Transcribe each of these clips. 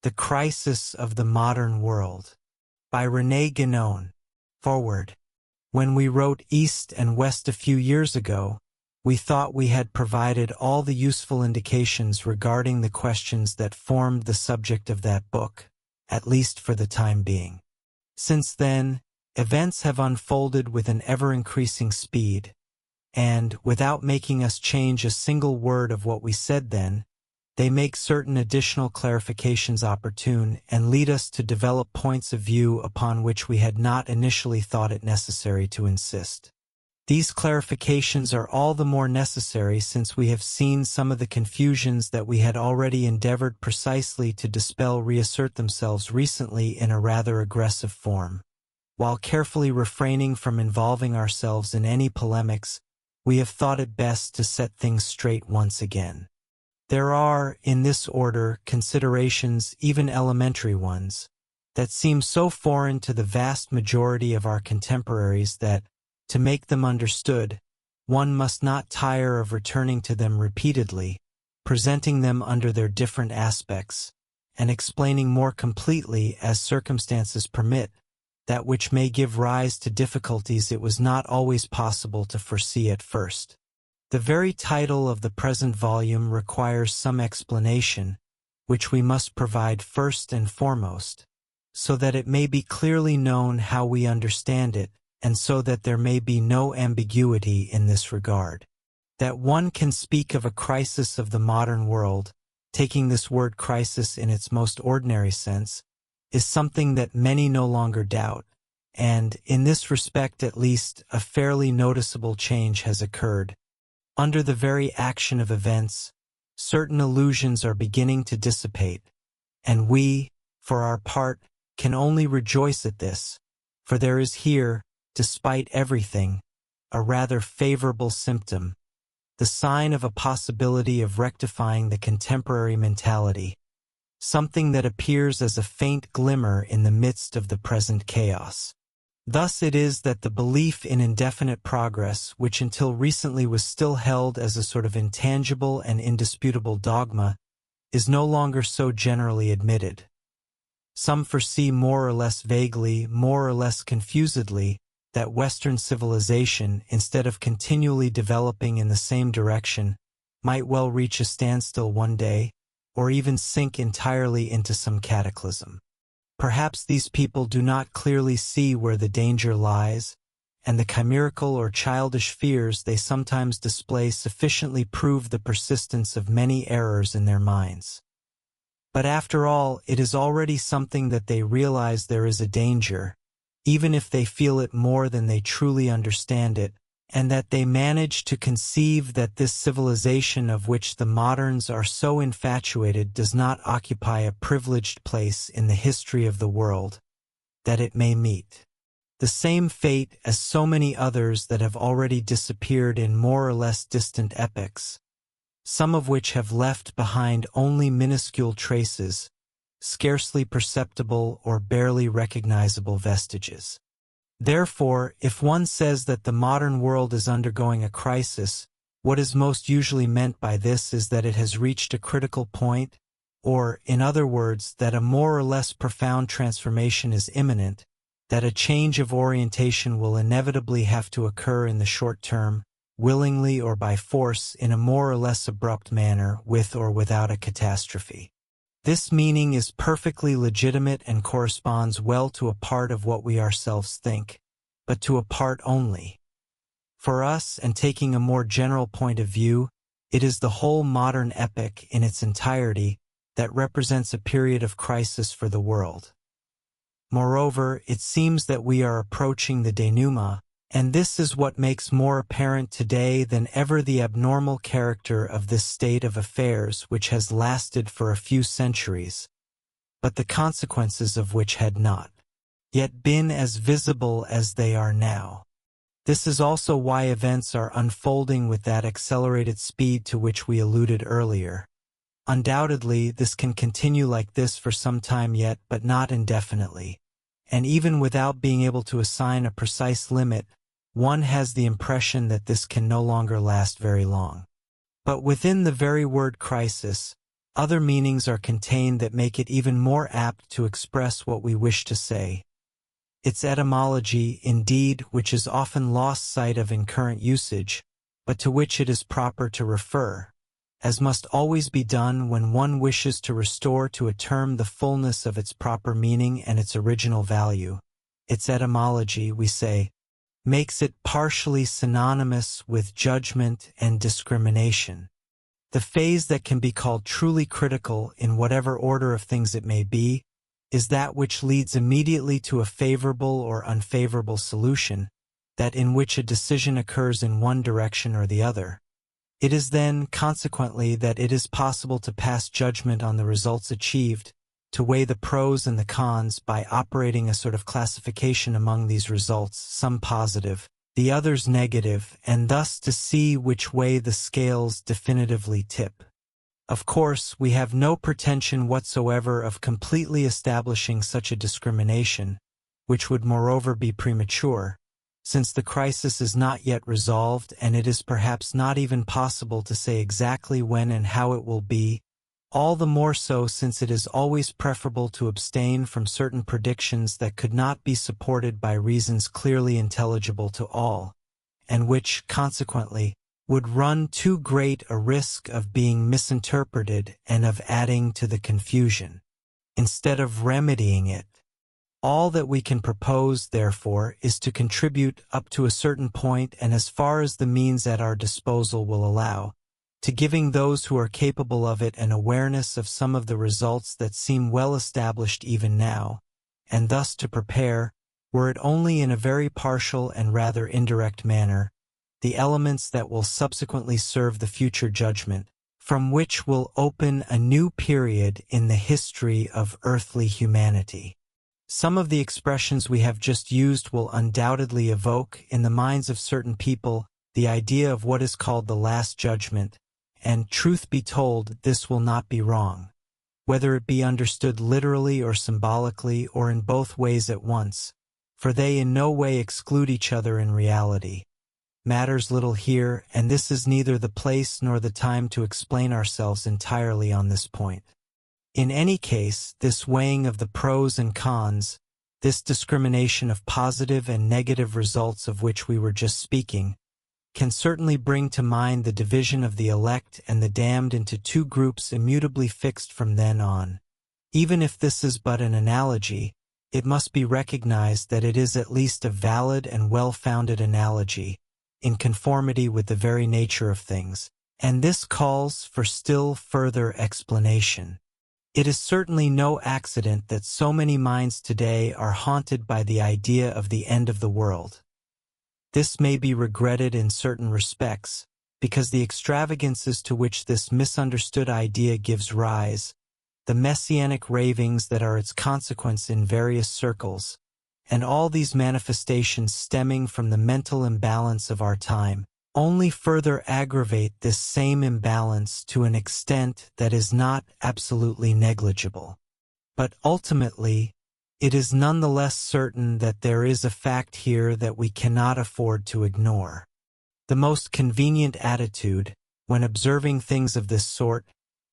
The Crisis of the Modern World by Rene Guenon. Forward. When we wrote East and West a few years ago, we thought we had provided all the useful indications regarding the questions that formed the subject of that book, at least for the time being. Since then, events have unfolded with an ever-increasing speed, and, without making us change a single word of what we said then, they make certain additional clarifications opportune and lead us to develop points of view upon which we had not initially thought it necessary to insist. These clarifications are all the more necessary since we have seen some of the confusions that we had already endeavored precisely to dispel reassert themselves recently in a rather aggressive form. While carefully refraining from involving ourselves in any polemics, we have thought it best to set things straight once again. There are, in this order, considerations, even elementary ones, that seem so foreign to the vast majority of our contemporaries that, to make them understood, one must not tire of returning to them repeatedly, presenting them under their different aspects, and explaining more completely as circumstances permit, that which may give rise to difficulties it was not always possible to foresee at first. The very title of the present volume requires some explanation, which we must provide first and foremost, so that it may be clearly known how we understand it, and so that there may be no ambiguity in this regard. That one can speak of a crisis of the modern world, taking this word crisis in its most ordinary sense, is something that many no longer doubt, and, in this respect at least, a fairly noticeable change has occurred. Under the very action of events, certain illusions are beginning to dissipate, and we, for our part, can only rejoice at this, for there is here, despite everything, a rather favorable symptom, the sign of a possibility of rectifying the contemporary mentality, something that appears as a faint glimmer in the midst of the present chaos. Thus it is that the belief in indefinite progress, which until recently was still held as a sort of intangible and indisputable dogma, is no longer so generally admitted. Some foresee more or less vaguely, more or less confusedly, that Western civilization, instead of continually developing in the same direction, might well reach a standstill one day, or even sink entirely into some cataclysm. Perhaps these people do not clearly see where the danger lies, and the chimerical or childish fears they sometimes display sufficiently prove the persistence of many errors in their minds. But after all, it is already something that they realize there is a danger, even if they feel it more than they truly understand it, and that they manage to conceive that this civilization of which the moderns are so infatuated does not occupy a privileged place in the history of the world, that it may meet the same fate as so many others that have already disappeared in more or less distant epochs, some of which have left behind only minuscule traces, scarcely perceptible or barely recognizable vestiges. Therefore, if one says that the modern world is undergoing a crisis, what is most usually meant by this is that it has reached a critical point, or, in other words, that a more or less profound transformation is imminent, that a change of orientation will inevitably have to occur in the short term, willingly or by force, in a more or less abrupt manner, with or without a catastrophe. This meaning is perfectly legitimate and corresponds well to a part of what we ourselves think, but to a part only. For us, and taking a more general point of view, it is the whole modern epoch in its entirety that represents a period of crisis for the world. Moreover, it seems that we are approaching the denouement, and this is what makes more apparent today than ever the abnormal character of this state of affairs which has lasted for a few centuries, but the consequences of which had not yet been as visible as they are now. This is also why events are unfolding with that accelerated speed to which we alluded earlier. Undoubtedly, this can continue like this for some time yet, but not indefinitely, and even without being able to assign a precise limit, one has the impression that this can no longer last very long. But within the very word crisis, other meanings are contained that make it even more apt to express what we wish to say. Its etymology, indeed, which is often lost sight of in current usage, but to which it is proper to refer, as must always be done when one wishes to restore to a term the fullness of its proper meaning and its original value. Its etymology, we say, makes it partially synonymous with judgment and discrimination. The phase that can be called truly critical, in whatever order of things it may be, is that which leads immediately to a favorable or unfavorable solution, that in which a decision occurs in one direction or the other. It is then, consequently, that it is possible to pass judgment on the results achieved, to weigh the pros and the cons by operating a sort of classification among these results, some positive, the others negative, and thus to see which way the scales definitively tip. Of course, we have no pretension whatsoever of completely establishing such a discrimination, which would moreover be premature, since the crisis is not yet resolved and it is perhaps not even possible to say exactly when and how it will be, all the more so since it is always preferable to abstain from certain predictions that could not be supported by reasons clearly intelligible to all, and which, consequently, would run too great a risk of being misinterpreted and of adding to the confusion, instead of remedying it. All that we can propose, therefore, is to contribute up to a certain point and as far as the means at our disposal will allow, to giving those who are capable of it an awareness of some of the results that seem well established even now, and thus to prepare, were it only in a very partial and rather indirect manner, the elements that will subsequently serve the future judgment, from which will open a new period in the history of earthly humanity. Some of the expressions we have just used will undoubtedly evoke, in the minds of certain people, the idea of what is called the Last Judgment, and, truth be told, this will not be wrong, whether it be understood literally or symbolically or in both ways at once, for they in no way exclude each other in reality. Matters little here, and this is neither the place nor the time to explain ourselves entirely on this point. In any case, this weighing of the pros and cons, this discrimination of positive and negative results of which we were just speaking, can certainly bring to mind the division of the elect and the damned into two groups immutably fixed from then on. Even if this is but an analogy, it must be recognized that it is at least a valid and well-founded analogy, in conformity with the very nature of things, and this calls for still further explanation. It is certainly no accident that so many minds today are haunted by the idea of the end of the world. This may be regretted in certain respects, because the extravagances to which this misunderstood idea gives rise, the messianic ravings that are its consequence in various circles, and all these manifestations stemming from the mental imbalance of our time, only further aggravate this same imbalance to an extent that is not absolutely negligible. But ultimately, it is nonetheless certain that there is a fact here that we cannot afford to ignore. The most convenient attitude, when observing things of this sort,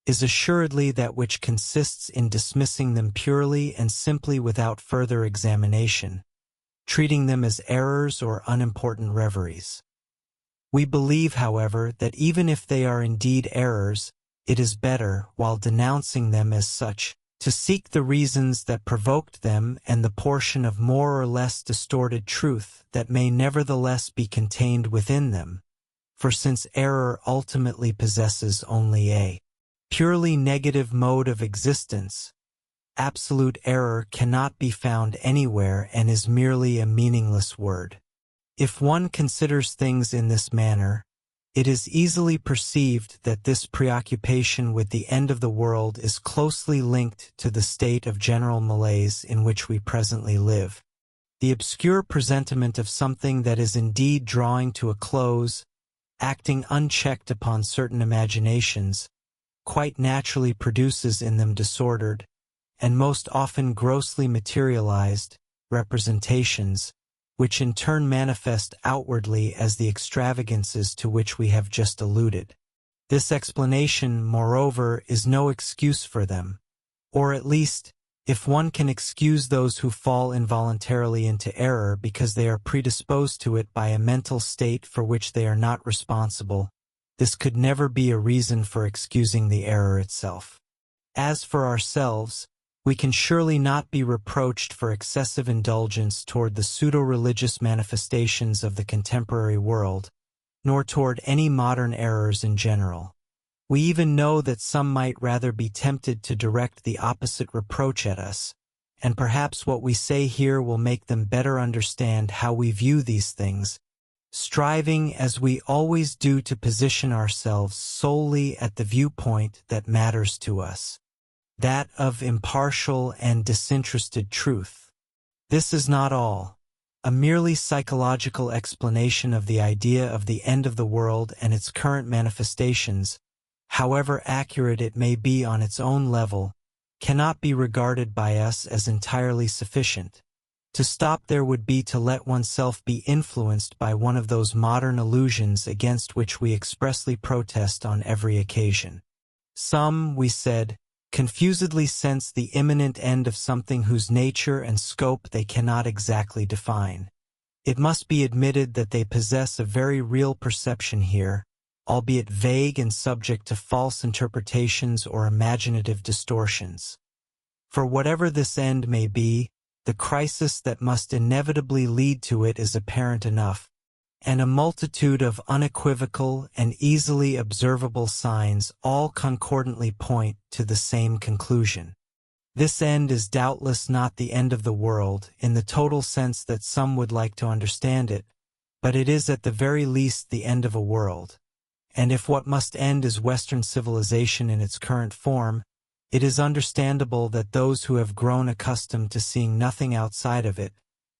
is assuredly that which consists in dismissing them purely and simply without further examination, treating them as errors or unimportant reveries. We believe, however, that even if they are indeed errors, it is better, while denouncing them as such, to seek the reasons that provoked them and the portion of more or less distorted truth that may nevertheless be contained within them. For since error ultimately possesses only a purely negative mode of existence, absolute error cannot be found anywhere and is merely a meaningless word. If one considers things in this manner, it is easily perceived that this preoccupation with the end of the world is closely linked to the state of general malaise in which we presently live. The obscure presentiment of something that is indeed drawing to a close, acting unchecked upon certain imaginations, quite naturally produces in them disordered, and most often grossly materialized, representations, which in turn manifest outwardly as the extravagances to which we have just alluded. This explanation, moreover, is no excuse for them, or at least, if one can excuse those who fall involuntarily into error because they are predisposed to it by a mental state for which they are not responsible, this could never be a reason for excusing the error itself. As for ourselves, we can surely not be reproached for excessive indulgence toward the pseudo-religious manifestations of the contemporary world, nor toward any modern errors in general. We even know that some might rather be tempted to direct the opposite reproach at us, and perhaps what we say here will make them better understand how we view these things, striving as we always do to position ourselves solely at the viewpoint that matters to us, that of impartial and disinterested truth. This is not all, a merely psychological explanation of the idea of the end of the world and its current manifestations, however accurate it may be on its own level, cannot be regarded by us as entirely sufficient. To stop there would be to let oneself be influenced by one of those modern illusions against which we expressly protest on every occasion. Some, we said, confusedly sense the imminent end of something whose nature and scope they cannot exactly define. It must be admitted that they possess a very real perception here, albeit vague and subject to false interpretations or imaginative distortions. For whatever this end may be, the crisis that must inevitably lead to it is apparent enough, and a multitude of unequivocal and easily observable signs all concordantly point to the same conclusion. This end is doubtless not the end of the world in the total sense that some would like to understand it, but it is at the very least the end of a world. And if what must end is Western civilization in its current form, it is understandable that those who have grown accustomed to seeing nothing outside of it,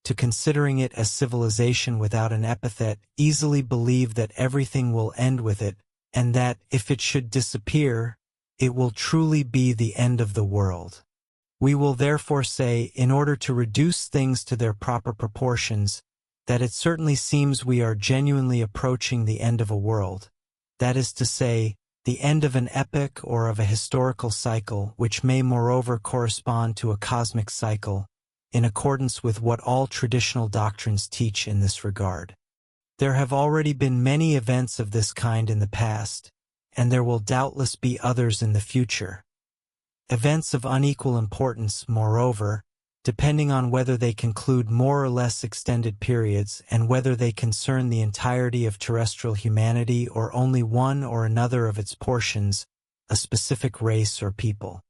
to considering it as civilization without an epithet, easily believe that everything will end with it, and that, if it should disappear, it will truly be the end of the world. We will therefore say, in order to reduce things to their proper proportions, that it certainly seems we are genuinely approaching the end of a world. That is to say, the end of an epoch or of a historical cycle, which may moreover correspond to a cosmic cycle, in accordance with what all traditional doctrines teach in this regard. There have already been many events of this kind in the past, and there will doubtless be others in the future. Events of unequal importance, moreover, depending on whether they conclude more or less extended periods and whether they concern the entirety of terrestrial humanity or only one or another of its portions, a specific race or people.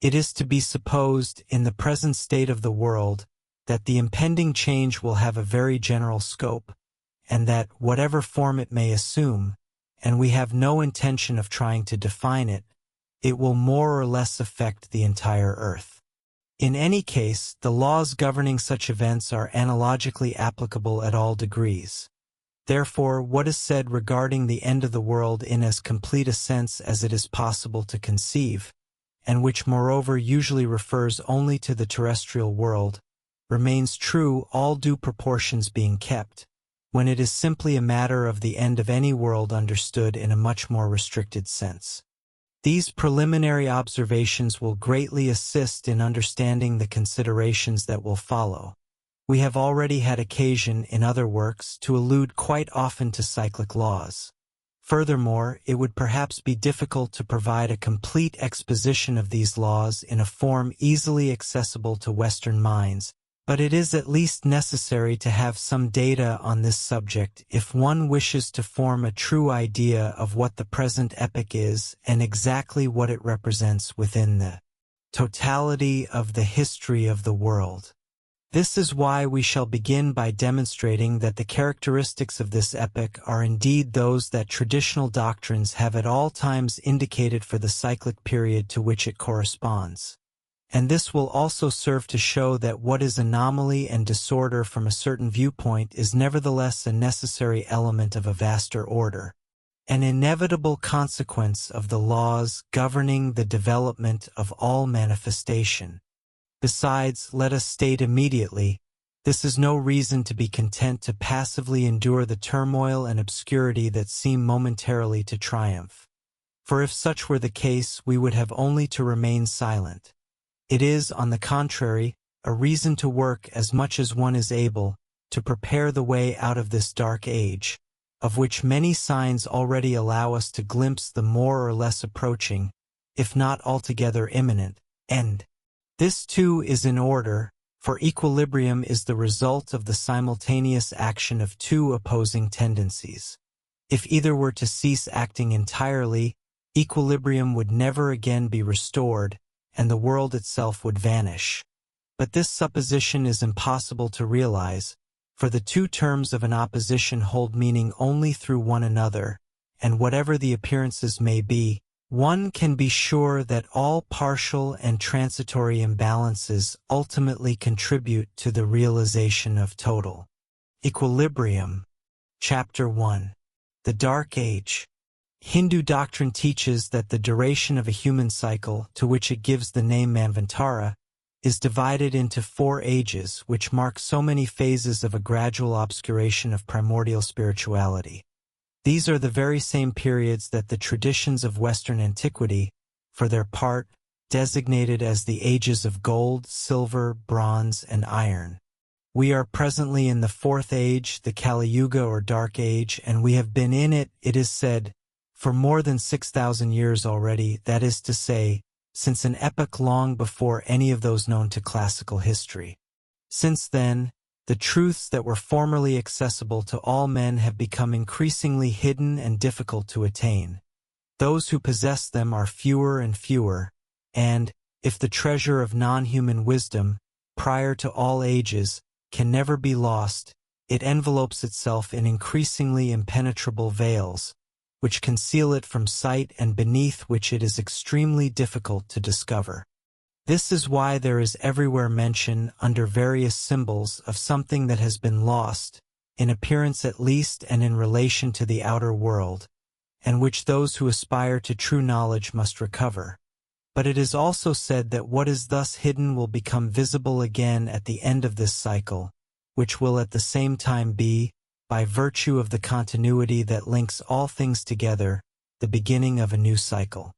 It is to be supposed, in the present state of the world, that the impending change will have a very general scope, and that, whatever form it may assume, and we have no intention of trying to define it, it will more or less affect the entire earth. In any case, the laws governing such events are analogically applicable at all degrees. Therefore, what is said regarding the end of the world in as complete a sense as it is possible to conceive, and which moreover usually refers only to the terrestrial world, remains true, all due proportions being kept, when it is simply a matter of the end of any world understood in a much more restricted sense. These preliminary observations will greatly assist in understanding the considerations that will follow. We have already had occasion, in other works, to allude quite often to cyclic laws. Furthermore, it would perhaps be difficult to provide a complete exposition of these laws in a form easily accessible to Western minds, but it is at least necessary to have some data on this subject if one wishes to form a true idea of what the present epoch is and exactly what it represents within the totality of the history of the world. This is why we shall begin by demonstrating that the characteristics of this epoch are indeed those that traditional doctrines have at all times indicated for the cyclic period to which it corresponds. And this will also serve to show that what is anomaly and disorder from a certain viewpoint is nevertheless a necessary element of a vaster order, an inevitable consequence of the laws governing the development of all manifestation. Besides, let us state immediately, this is no reason to be content to passively endure the turmoil and obscurity that seem momentarily to triumph. For if such were the case, we would have only to remain silent. It is, on the contrary, a reason to work as much as one is able, to prepare the way out of this dark age, of which many signs already allow us to glimpse the more or less approaching, if not altogether imminent, end. This too is in order, for equilibrium is the result of the simultaneous action of two opposing tendencies. If either were to cease acting entirely, equilibrium would never again be restored, and the world itself would vanish. But this supposition is impossible to realize, for the two terms of an opposition hold meaning only through one another, and whatever the appearances may be, one can be sure that all partial and transitory imbalances ultimately contribute to the realization of total equilibrium. Chapter 1. The Dark Age. Hindu doctrine teaches that the duration of a human cycle, to which it gives the name Manvantara, is divided into 4 ages, which mark so many phases of a gradual obscuration of primordial spirituality. These are the very same periods that the traditions of Western antiquity, for their part, designated as the ages of gold, silver, bronze, and iron. We are presently in the 4th age, the Kali Yuga or Dark Age, and we have been in it, it is said, for more than 6,000 years already, that is to say, since an epoch long before any of those known to classical history. Since then, the truths that were formerly accessible to all men have become increasingly hidden and difficult to attain. Those who possess them are fewer and fewer, and, if the treasure of non-human wisdom, prior to all ages, can never be lost, it envelopes itself in increasingly impenetrable veils, which conceal it from sight and beneath which it is extremely difficult to discover. This is why there is everywhere mention, under various symbols, of something that has been lost, in appearance at least and in relation to the outer world, and which those who aspire to true knowledge must recover. But it is also said that what is thus hidden will become visible again at the end of this cycle, which will at the same time be, by virtue of the continuity that links all things together, the beginning of a new cycle.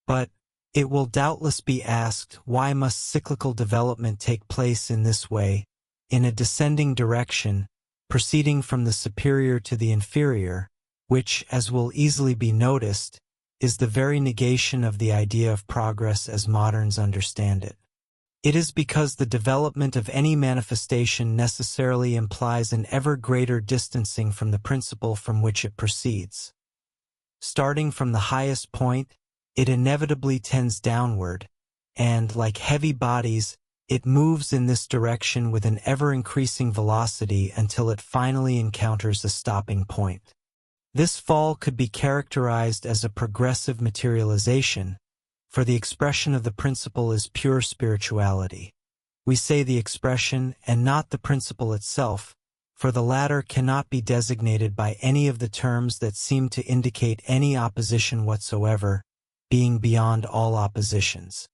But it will doubtless be asked, why must cyclical development take place in this way, in a descending direction, proceeding from the superior to the inferior, which, as will easily be noticed, is the very negation of the idea of progress as moderns understand it. It is because the development of any manifestation necessarily implies an ever greater distancing from the principle from which it proceeds. Starting from the highest point, it inevitably tends downward, and, like heavy bodies, it moves in this direction with an ever-increasing velocity until it finally encounters a stopping point. This fall could be characterized as a progressive materialization, for the expression of the principle is pure spirituality. We say the expression and not the principle itself, for the latter cannot be designated by any of the terms that seem to indicate any opposition whatsoever, being beyond all oppositions.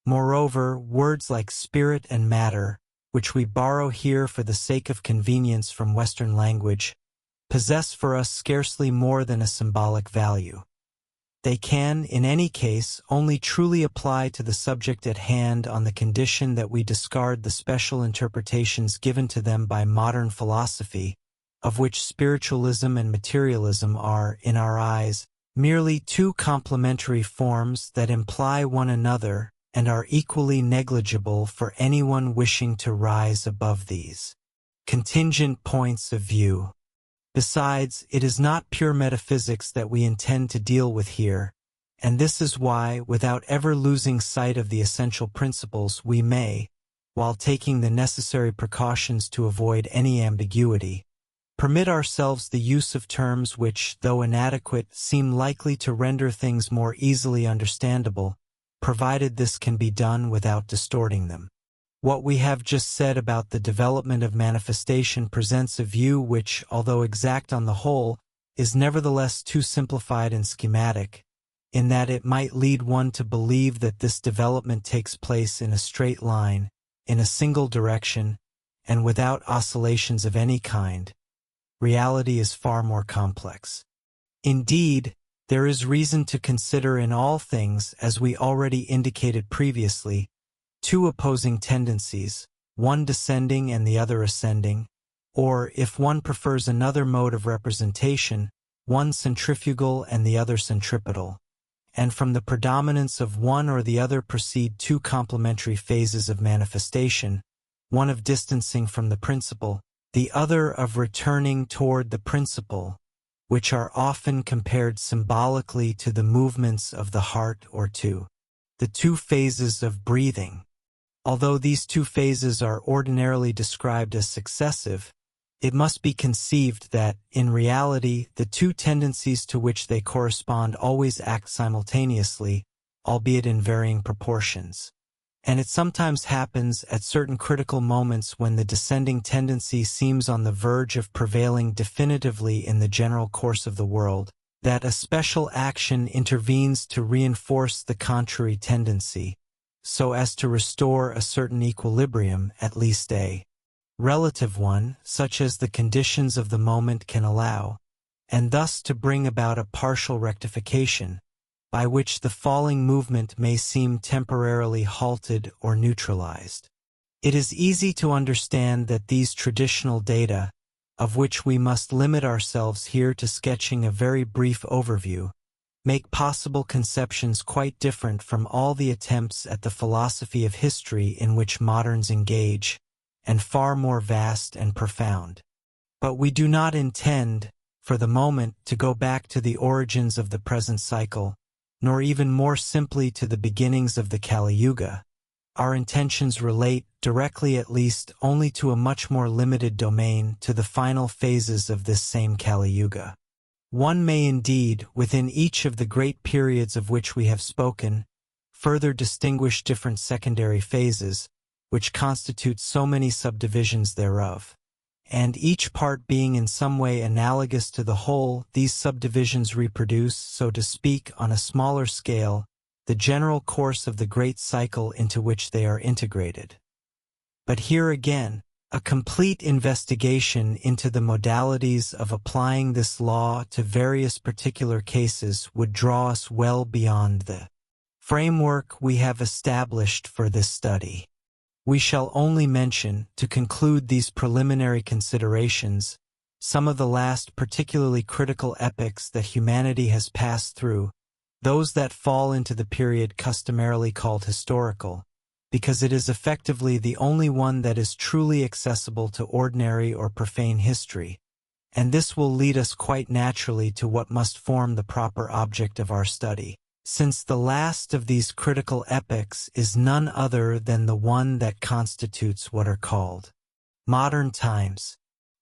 Moreover, words like spirit and matter, which we borrow here for the sake of convenience from Western language, possess for us scarcely more than a symbolic value. They can, in any case, only truly apply to the subject at hand on the condition that we discard the special interpretations given to them by modern philosophy, of which spiritualism and materialism are, in our eyes, merely two complementary forms that imply one another and are equally negligible for anyone wishing to rise above these contingent points of view. Besides, it is not pure metaphysics that we intend to deal with here, and this is why, without ever losing sight of the essential principles, we may, while taking the necessary precautions to avoid any ambiguity, permit ourselves the use of terms which, though inadequate, seem likely to render things more easily understandable, provided this can be done without distorting them. What we have just said about the development of manifestation presents a view which, although exact on the whole, is nevertheless too simplified and schematic, in that it might lead one to believe that this development takes place in a straight line, in a single direction, and without oscillations of any kind. Reality is far more complex. Indeed, There is reason to consider in all things, as we already indicated previously, two opposing tendencies, one descending and the other ascending, or, if one prefers another mode of representation, one centrifugal and the other centripetal. And from the predominance of one or the other proceed two complementary phases of manifestation, one of distancing from the principle, the other of returning toward the principle, which are often compared symbolically to the movements of the heart or to the two phases of breathing. Although these two phases are ordinarily described as successive, it must be conceived that, in reality, the two tendencies to which they correspond always act simultaneously, albeit in varying proportions. And it sometimes happens at certain critical moments when the descending tendency seems on the verge of prevailing definitively in the general course of the world, that a special action intervenes to reinforce the contrary tendency, so as to restore a certain equilibrium, at least a relative one, such as the conditions of the moment can allow, and thus to bring about a partial rectification, by which the falling movement may seem temporarily halted or neutralized. It is easy to understand that these traditional data, of which we must limit ourselves here to sketching a very brief overview, make possible conceptions quite different from all the attempts at the philosophy of history in which moderns engage, and far more vast and profound. But we do not intend, for the moment, to go back to the origins of the present cycle, nor even more simply to the beginnings of the Kali Yuga. Our intentions relate, directly at least, only to a much more limited domain, to the final phases of this same Kali Yuga. One may indeed, within each of the great periods of which we have spoken, further distinguish different secondary phases, which constitute so many subdivisions thereof. And each part being in some way analogous to the whole, these subdivisions reproduce, so to speak, on a smaller scale, the general course of the great cycle into which they are integrated. But here again, a complete investigation into the modalities of applying this law to various particular cases would draw us well beyond the framework we have established for this study. We shall only mention, to conclude these preliminary considerations, some of the last particularly critical epochs that humanity has passed through, those that fall into the period customarily called historical, because it is effectively the only one that is truly accessible to ordinary or profane history, and this will lead us quite naturally to what must form the proper object of our study, since the last of these critical epochs is none other than the one that constitutes what are called modern times.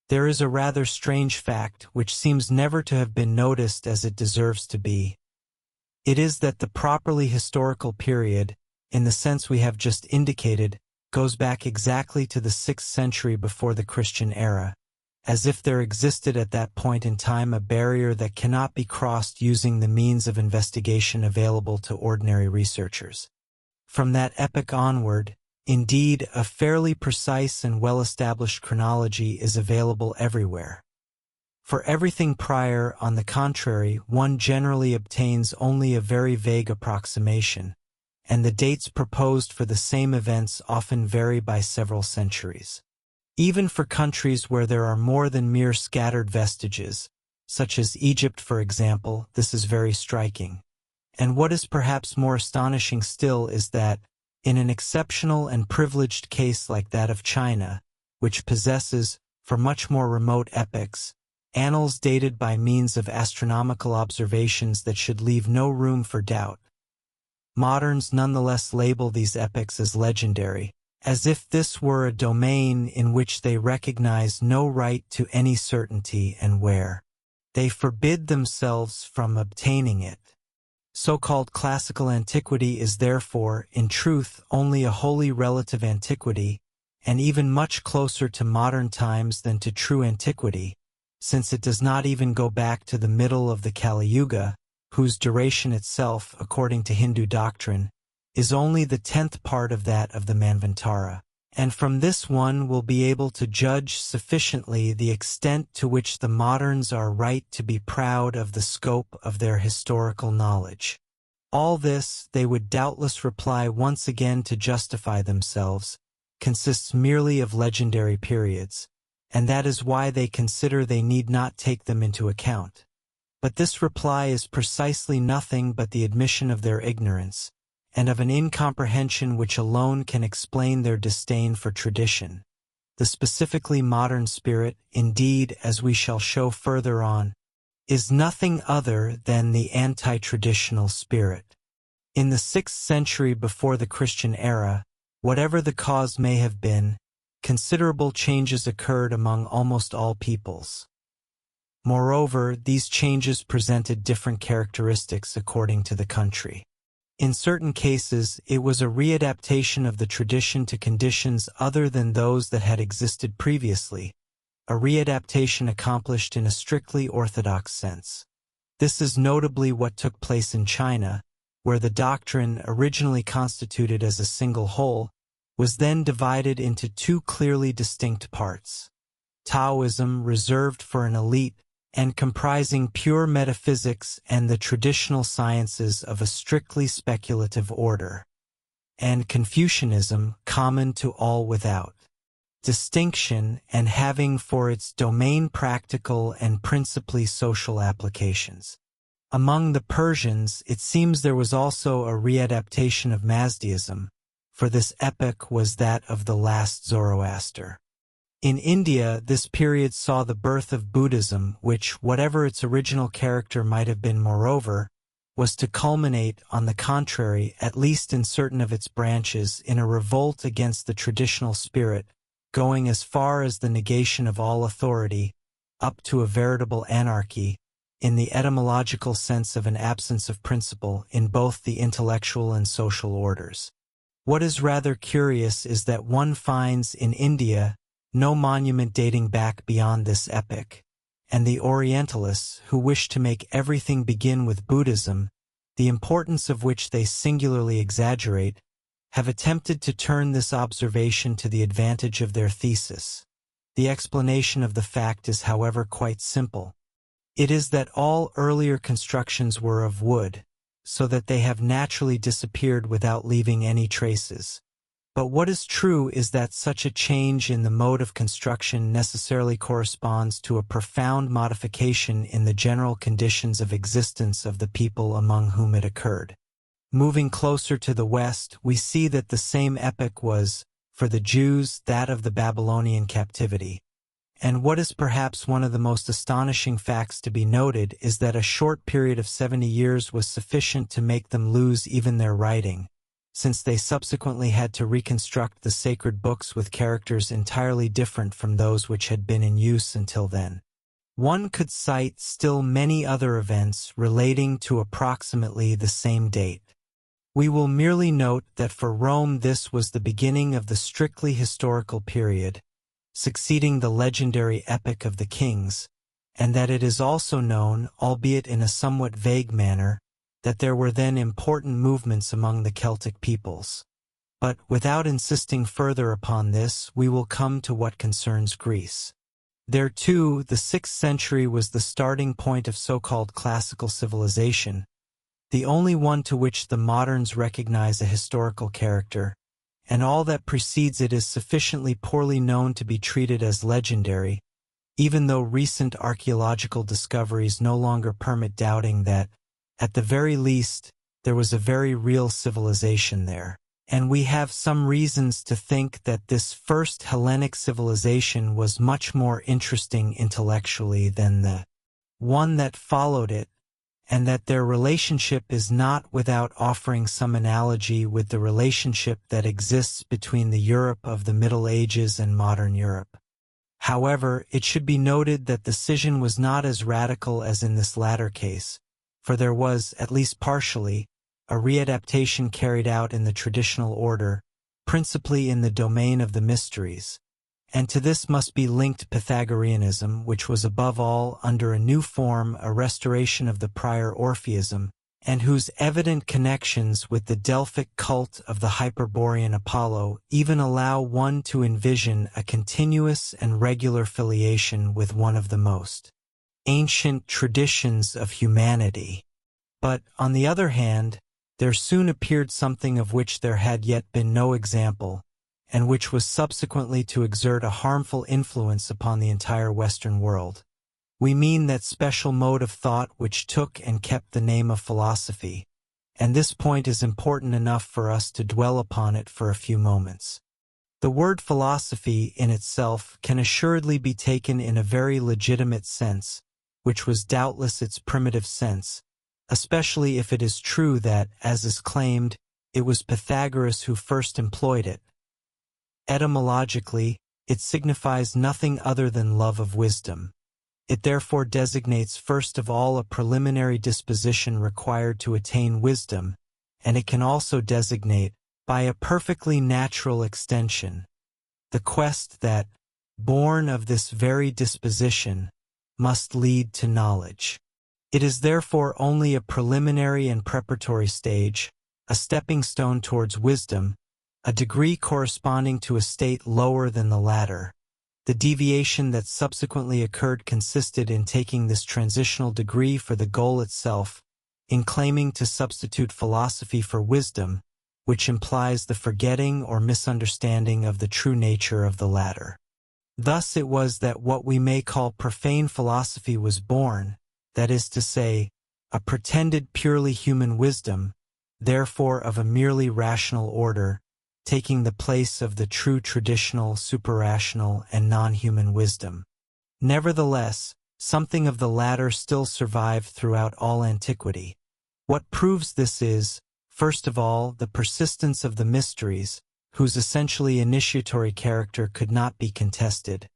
There is a rather strange fact which seems never to have been noticed as it deserves to be. It is that the properly historical period, in the sense we have just indicated, goes back exactly to the 6th century before the Christian era, as if there existed at that point in time a barrier that cannot be crossed using the means of investigation available to ordinary researchers. From that epoch onward, indeed, a fairly precise and well-established chronology is available everywhere. For everything prior, on the contrary, one generally obtains only a very vague approximation, and the dates proposed for the same events often vary by several centuries. Even for countries where there are more than mere scattered vestiges, such as Egypt for example, this is very striking. And what is perhaps more astonishing still is that, in an exceptional and privileged case like that of China, which possesses, for much more remote epochs, annals dated by means of astronomical observations that should leave no room for doubt, moderns nonetheless label these epochs as legendary, as if this were a domain in which they recognize no right to any certainty and where they forbid themselves from obtaining it. So-called classical antiquity is therefore, in truth, only a wholly relative antiquity, and even much closer to modern times than to true antiquity, since it does not even go back to the middle of the Kali Yuga, whose duration itself, according to Hindu doctrine, is only the 10th part of that of the Manvantara, and from this one will be able to judge sufficiently the extent to which the moderns are right to be proud of the scope of their historical knowledge. All this, they would doubtless reply once again to justify themselves, consists merely of legendary periods, and that is why they consider they need not take them into account. But this reply is precisely nothing but the admission of their ignorance, and of an incomprehension which alone can explain their disdain for tradition. The specifically modern spirit, indeed, as we shall show further on, is nothing other than the anti-traditional spirit. In the 6th century before the Christian era, whatever the cause may have been, considerable changes occurred among almost all peoples. Moreover, these changes presented different characteristics according to the country. In certain cases, it was a readaptation of the tradition to conditions other than those that had existed previously, a readaptation accomplished in a strictly orthodox sense. This is notably what took place in China, where the doctrine, originally constituted as a single whole, was then divided into two clearly distinct parts. Taoism, reserved for an elite, and comprising pure metaphysics and the traditional sciences of a strictly speculative order, and Confucianism, common to all without distinction and having for its domain practical and principally social applications. Among the Persians, it seems there was also a readaptation of Mazdaism, for this epoch was that of the last Zoroaster. In India, this period saw the birth of Buddhism, which, whatever its original character might have been moreover, was to culminate, on the contrary, at least in certain of its branches, in a revolt against the traditional spirit, going as far as the negation of all authority, up to a veritable anarchy, in the etymological sense of an absence of principle in both the intellectual and social orders. What is rather curious is that one finds in India no monument dating back beyond this epoch, and the Orientalists, who wish to make everything begin with Buddhism, the importance of which they singularly exaggerate, have attempted to turn this observation to the advantage of their thesis. The explanation of the fact is, however, quite simple. It is that all earlier constructions were of wood, so that they have naturally disappeared without leaving any traces. But what is true is that such a change in the mode of construction necessarily corresponds to a profound modification in the general conditions of existence of the people among whom it occurred. Moving closer to the west, we see that the same epoch was, for the Jews, that of the Babylonian captivity. And what is perhaps one of the most astonishing facts to be noted is that a short period of 70 years was sufficient to make them lose even their writing, since they subsequently had to reconstruct the sacred books with characters entirely different from those which had been in use until then. One could cite still many other events relating to approximately the same date. We will merely note that for Rome this was the beginning of the strictly historical period, succeeding the legendary epoch of the kings, and that it is also known, albeit in a somewhat vague manner, that there were then important movements among the Celtic peoples. But, without insisting further upon this, we will come to what concerns Greece. There too, the 6th century was the starting point of so-called classical civilization, the only one to which the moderns recognize a historical character, and all that precedes it is sufficiently poorly known to be treated as legendary, even though recent archaeological discoveries no longer permit doubting that, at the very least, there was a very real civilization there, and we have some reasons to think that this first Hellenic civilization was much more interesting intellectually than the one that followed it, and that their relationship is not without offering some analogy with the relationship that exists between the Europe of the Middle Ages and modern Europe. However, it should be noted that the scission was not as radical as in this latter case, for there was, at least partially, a readaptation carried out in the traditional order, principally in the domain of the mysteries, and to this must be linked Pythagoreanism, which was above all, under a new form, a restoration of the prior Orpheism, and whose evident connections with the Delphic cult of the Hyperborean Apollo even allow one to envision a continuous and regular filiation with one of the most ancient traditions of humanity. But, on the other hand, there soon appeared something of which there had yet been no example, and which was subsequently to exert a harmful influence upon the entire Western world. We mean that special mode of thought which took and kept the name of philosophy, and this point is important enough for us to dwell upon it for a few moments. The word philosophy in itself can assuredly be taken in a very legitimate sense, which was doubtless its primitive sense, especially if it is true that, as is claimed, it was Pythagoras who first employed it. Etymologically, it signifies nothing other than love of wisdom. It therefore designates first of all a preliminary disposition required to attain wisdom, and it can also designate, by a perfectly natural extension, the quest that, born of this very disposition, must lead to knowledge. It is therefore only a preliminary and preparatory stage, a stepping stone towards wisdom, a degree corresponding to a state lower than the latter. The deviation that subsequently occurred consisted in taking this transitional degree for the goal itself, in claiming to substitute philosophy for wisdom, which implies the forgetting or misunderstanding of the true nature of the latter. Thus it was that what we may call profane philosophy was born, that is to say, a pretended purely human wisdom, therefore of a merely rational order, taking the place of the true traditional, superrational, and non-human wisdom. Nevertheless, something of the latter still survived throughout all antiquity. What proves this is, first of all, the persistence of the mysteries, whose essentially initiatory character could not be contested,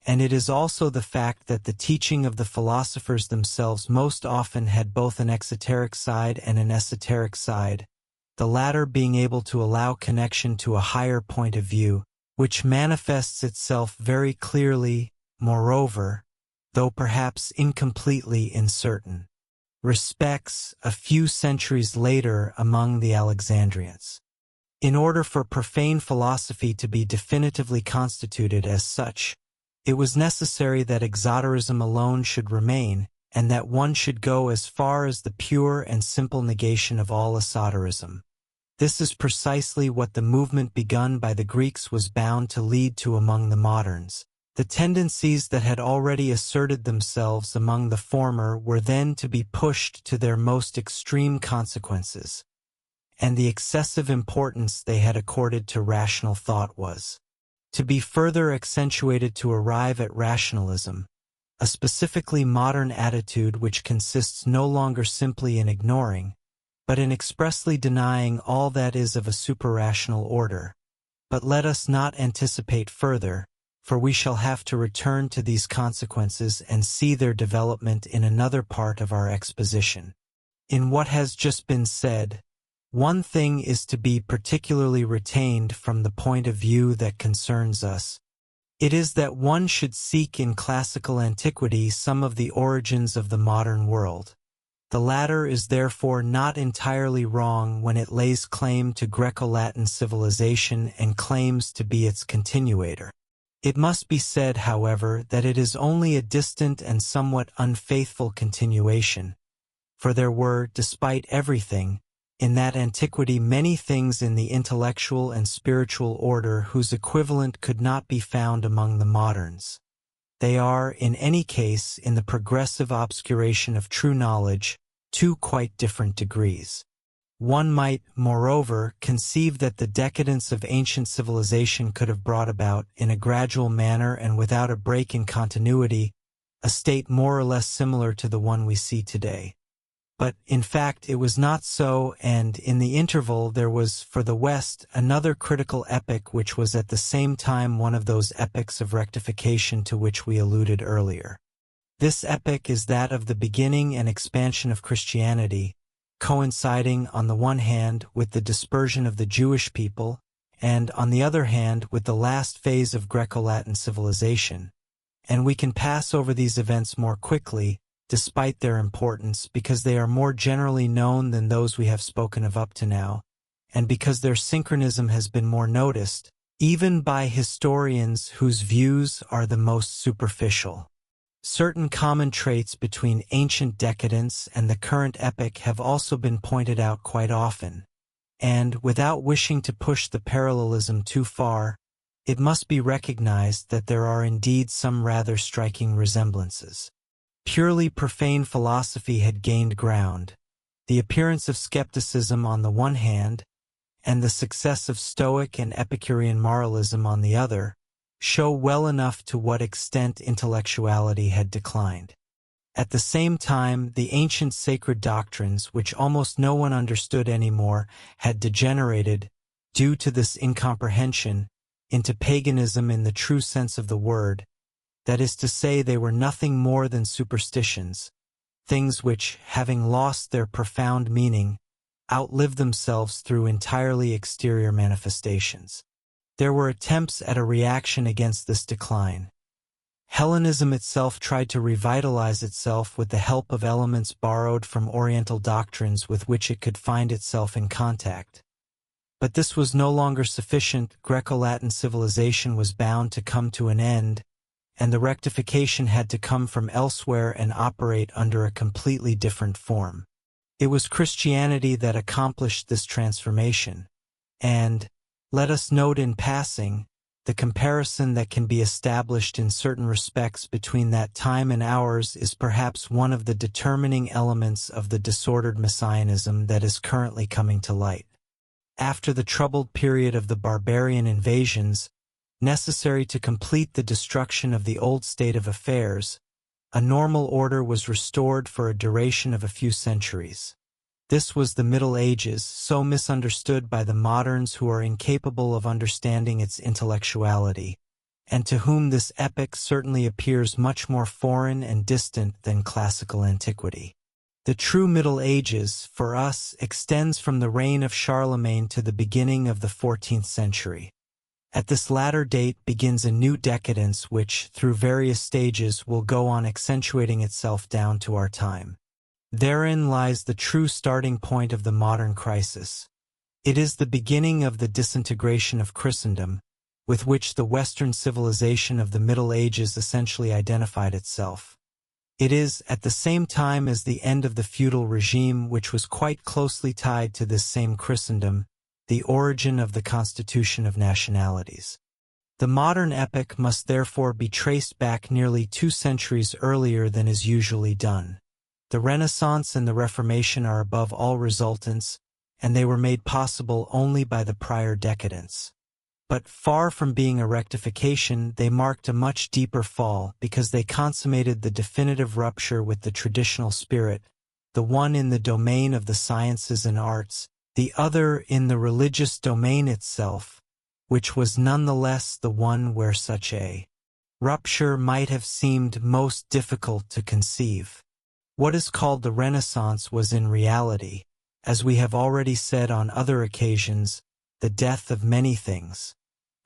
and it is also the fact that the teaching of the philosophers themselves most often had both an exoteric side and an esoteric side, the latter being able to allow connection to a higher point of view, which manifests itself very clearly, moreover, though perhaps incompletely in certain respects, a few centuries later among the Alexandrians. In order for profane philosophy to be definitively constituted as such, it was necessary that exoterism alone should remain, and that one should go as far as the pure and simple negation of all esoterism. This is precisely what the movement begun by the Greeks was bound to lead to among the moderns. The tendencies that had already asserted themselves among the former were then to be pushed to their most extreme consequences, and the excessive importance they had accorded to rational thought was to be further accentuated to arrive at rationalism, a specifically modern attitude which consists no longer simply in ignoring, but in expressly denying all that is of a superrational order. But let us not anticipate further, for we shall have to return to these consequences and see their development in another part of our exposition. In what has just been said, one thing is to be particularly retained from the point of view that concerns us. It is that one should seek in classical antiquity some of the origins of the modern world. The latter is therefore not entirely wrong when it lays claim to Greco-Latin civilization and claims to be its continuator. It must be said, however, that it is only a distant and somewhat unfaithful continuation, for there were, despite everything, in that antiquity many things in the intellectual and spiritual order whose equivalent could not be found among the moderns. They are, in any case, in the progressive obscuration of true knowledge, two quite different degrees. One might, moreover, conceive that the decadence of ancient civilization could have brought about, in a gradual manner and without a break in continuity, a state more or less similar to the one we see today. But, in fact, it was not so, and in the interval there was, for the West, another critical epoch which was at the same time one of those epochs of rectification to which we alluded earlier. This epoch is that of the beginning and expansion of Christianity, coinciding on the one hand with the dispersion of the Jewish people, and on the other hand with the last phase of Greco-Latin civilization, and we can pass over these events more quickly, despite their importance, because they are more generally known than those we have spoken of up to now, and because their synchronism has been more noticed, even by historians whose views are the most superficial. Certain common traits between ancient decadence and the current epic have also been pointed out quite often, and, without wishing to push the parallelism too far, it must be recognized that there are indeed some rather striking resemblances. Purely profane philosophy had gained ground, the appearance of skepticism on the one hand, and the success of Stoic and Epicurean moralism on the other, show well enough to what extent intellectuality had declined. At the same time, the ancient sacred doctrines, which almost no one understood anymore, had degenerated, due to this incomprehension, into paganism in the true sense of the word. That is to say, they were nothing more than superstitions, things which, having lost their profound meaning, outlive themselves through entirely exterior manifestations. There were attempts at a reaction against this decline. Hellenism itself tried to revitalize itself with the help of elements borrowed from Oriental doctrines with which it could find itself in contact. But this was no longer sufficient. Greco-Latin civilization was bound to come to an end, and the rectification had to come from elsewhere and operate under a completely different form. It was Christianity that accomplished this transformation, and, let us note in passing, the comparison that can be established in certain respects between that time and ours is perhaps one of the determining elements of the disordered messianism that is currently coming to light. After the troubled period of the barbarian invasions, necessary to complete the destruction of the old state of affairs, a normal order was restored for a duration of a few centuries. This was the Middle Ages, so misunderstood by the moderns who are incapable of understanding its intellectuality, and to whom this epoch certainly appears much more foreign and distant than classical antiquity. The true Middle Ages, for us, extends from the reign of Charlemagne to the beginning of the 14th century. At this latter date begins a new decadence which, through various stages, will go on accentuating itself down to our time. Therein lies the true starting point of the modern crisis. It is the beginning of the disintegration of Christendom, with which the Western civilization of the Middle Ages essentially identified itself. It is, at the same time as the end of the feudal regime which was quite closely tied to this same Christendom, the origin of the constitution of nationalities. The modern epoch must therefore be traced back nearly 2 centuries earlier than is usually done. The Renaissance and the Reformation are above all resultants, and they were made possible only by the prior decadence. But far from being a rectification, they marked a much deeper fall because they consummated the definitive rupture with the traditional spirit, the one in the domain of the sciences and arts, the other in the religious domain itself, which was nonetheless the one where such a rupture might have seemed most difficult to conceive. What is called the Renaissance was in reality, as we have already said on other occasions, the death of many things.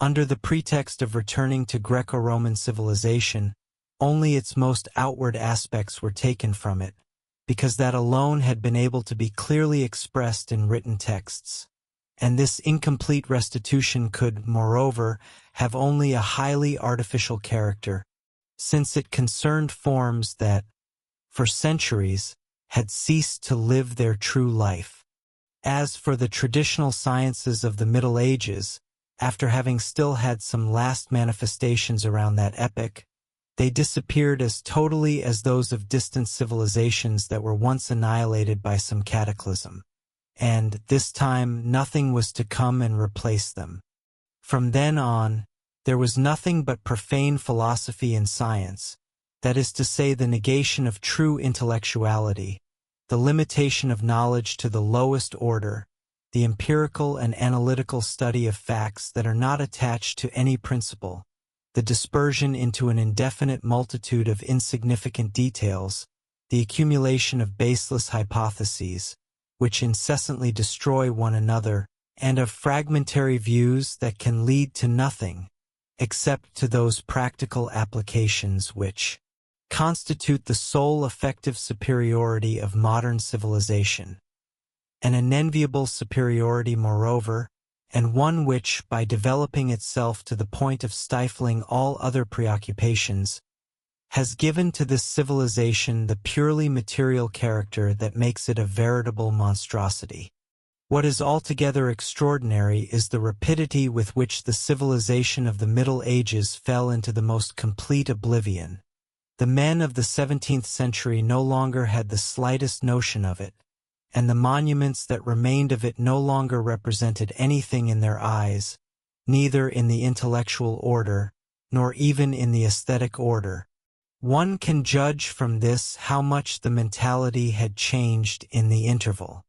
Under the pretext of returning to Greco-Roman civilization, only its most outward aspects were taken from it, because that alone had been able to be clearly expressed in written texts. And this incomplete restitution could, moreover, have only a highly artificial character, since it concerned forms that, for centuries, had ceased to live their true life. As for the traditional sciences of the Middle Ages, after having still had some last manifestations around that epoch, they disappeared as totally as those of distant civilizations that were once annihilated by some cataclysm. And, this time, nothing was to come and replace them. From then on, there was nothing but profane philosophy and science, that is to say, the negation of true intellectuality, the limitation of knowledge to the lowest order, the empirical and analytical study of facts that are not attached to any principle, the dispersion into an indefinite multitude of insignificant details, the accumulation of baseless hypotheses, which incessantly destroy one another, and of fragmentary views that can lead to nothing, except to those practical applications which constitute the sole effective superiority of modern civilization. An unenviable superiority, moreover, and one which, by developing itself to the point of stifling all other preoccupations, has given to this civilization the purely material character that makes it a veritable monstrosity. What is altogether extraordinary is the rapidity with which the civilization of the Middle Ages fell into the most complete oblivion. The men of the 17th century no longer had the slightest notion of it, and the monuments that remained of it no longer represented anything in their eyes, neither in the intellectual order, nor even in the aesthetic order. One can judge from this how much the mentality had changed in the interval.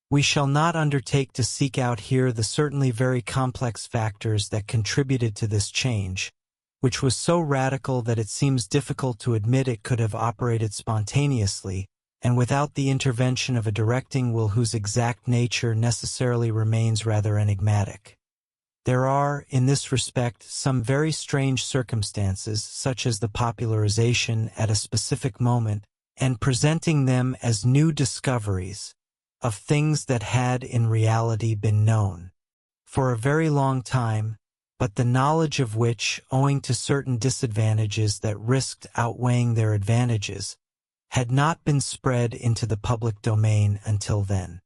We shall not undertake to seek out here the certainly very complex factors that contributed to this change, which was so radical that it seems difficult to admit it could have operated spontaneously, and without the intervention of a directing will whose exact nature necessarily remains rather enigmatic. There are, in this respect, some very strange circumstances, such as the popularization at a specific moment, and presenting them as new discoveries, of things that had in reality been known for a very long time, but the knowledge of which, owing to certain disadvantages that risked outweighing their advantages, had not been spread into the public domain until then.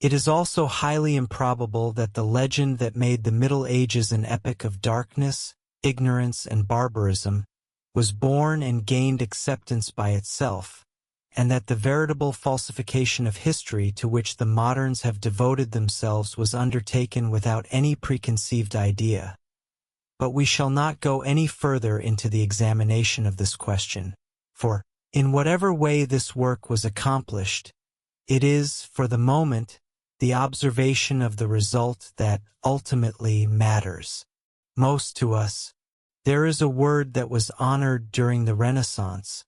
It is also highly improbable that the legend that made the Middle Ages an epoch of darkness, ignorance, and barbarism was born and gained acceptance by itself, and that the veritable falsification of history to which the moderns have devoted themselves was undertaken without any preconceived idea. But we shall not go any further into the examination of this question, for, in whatever way this work was accomplished, it is, for the moment, the observation of the result that ultimately matters most to us. There is a word that was honored during the Renaissance,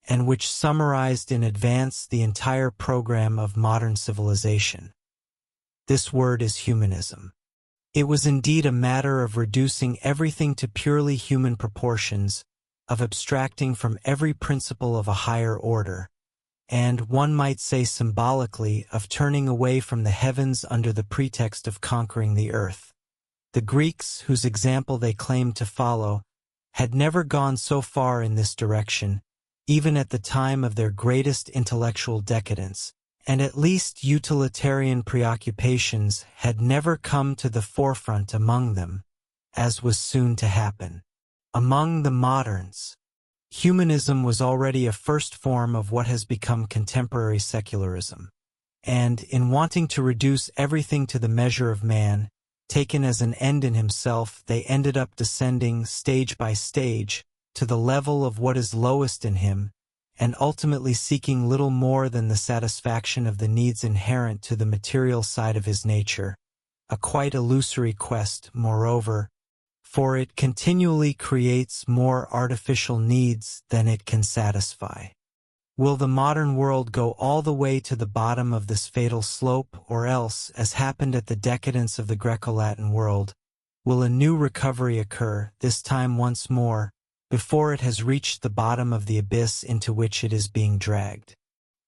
and which summarized in advance the entire program of modern civilization. This word is humanism. It was indeed a matter of reducing everything to purely human proportions, of abstracting from every principle of a higher order, and, one might say symbolically, of turning away from the heavens under the pretext of conquering the earth. The Greeks, whose example they claimed to follow, had never gone so far in this direction, even at the time of their greatest intellectual decadence, and at least utilitarian preoccupations had never come to the forefront among them, as was soon to happen. Among the moderns, humanism was already a first form of what has become contemporary secularism, and, in wanting to reduce everything to the measure of man, taken as an end in himself, they ended up descending, stage by stage, to the level of what is lowest in him, and ultimately seeking little more than the satisfaction of the needs inherent to the material side of his nature, a quite illusory quest, moreover, for it continually creates more artificial needs than it can satisfy. Will the modern world go all the way to the bottom of this fatal slope, or else, as happened at the decadence of the Greco-Latin world, will a new recovery occur, this time once more, before it has reached the bottom of the abyss into which it is being dragged?